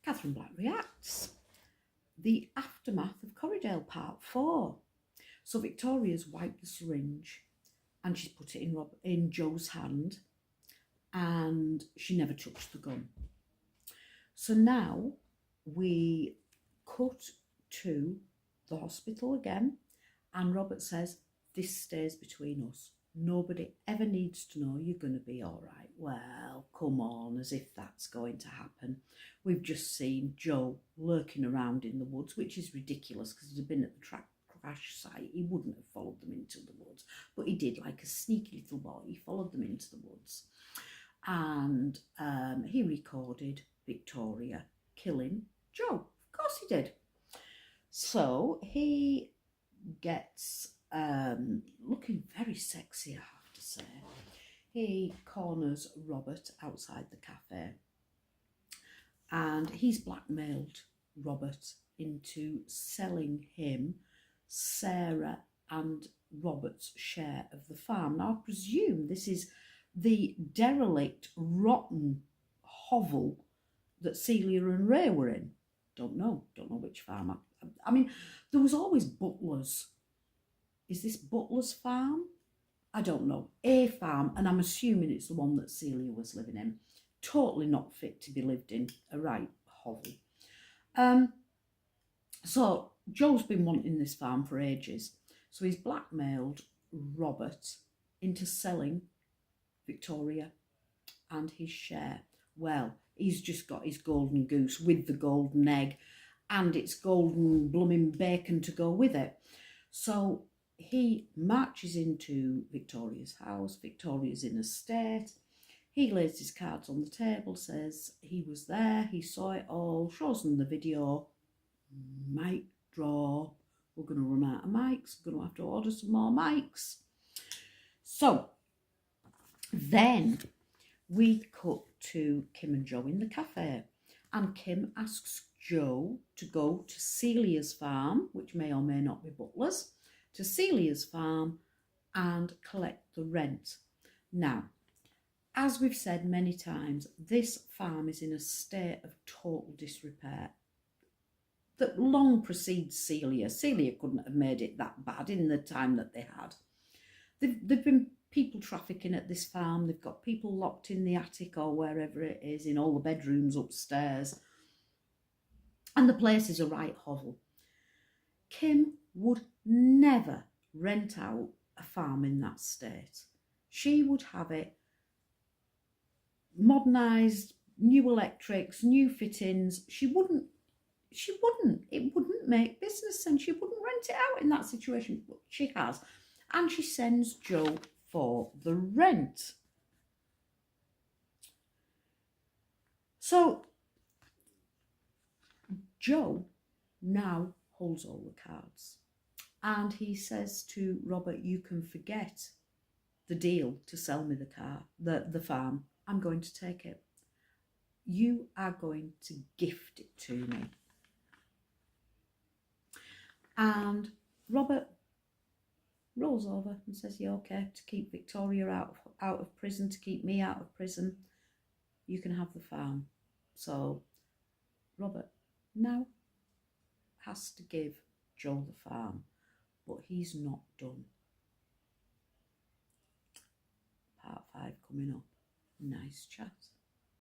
Katherine Black reacts. The aftermath of Corriedale Part 4. So Victoria's wiped the syringe and she's put it in Joe's hand, and she never touched the gun. So now we cut to the hospital again, and Robert says, this stays between us. Nobody ever needs to know. You're going to be all right. Well, come on, as if that's going to happen. We've just seen Joe lurking around in the woods, which is ridiculous because he'd been at the crash site. He wouldn't have followed them into the woods, but he did, like a sneaky little boy. He followed them into the woods, and he recorded Victoria killing Joe. Of course he did. So he gets looking very sexy, I have to say. He corners Robert outside the cafe, and he's blackmailed Robert into selling him Sarah and Robert's share of the farm. Now, I presume this is the derelict, rotten hovel that Celia and Ray were in. Don't know which farm. I mean, there was always butlers. Is this Butler's farm? I don't know. A farm, and I'm assuming it's the one that Celia was living in. Totally not fit to be lived in, a right hovel. So Joe's been wanting this farm for ages. So he's blackmailed Robert into selling Victoria and his share. Well, he's just got his golden goose with the golden egg, and it's golden blooming bacon to go with it. So he marches into Victoria's house. Victoria's in a state. He lays his cards on the table, says he was there, he saw it all, shows them the video. Mic drop. We're going to run out of mics. We're going to have to order some more mics. So then we cut to Kim and Joe in the cafe, and Kim asks Joe to go to Celia's farm, which may or may not be Butler's, to Celia's farm and collect the rent. Now, as we've said many times, this farm is in a state of total disrepair that long precedes Celia. Celia couldn't have made it that bad in the time that they had. There've been people trafficking at this farm. They've got people locked in the attic or wherever it is, in all the bedrooms upstairs. And the place is a right hovel. Kim would never rent out a farm in that state. She would have it modernised, new electrics, new fittings. She wouldn't. It wouldn't make business sense. She wouldn't rent it out in that situation, but she has. And she sends Joe for the rent. So Joe now holds all the cards, and he says to Robert, you can forget the deal to sell me the farm. I'm going to take it. You are going to gift it to me. And Robert rolls over and says, yeah, okay, to keep Victoria out of prison, to keep me out of prison, you can have the farm. So Robert now has to give Joe the farm, but he's not done. Part 5 coming up. Nice chat.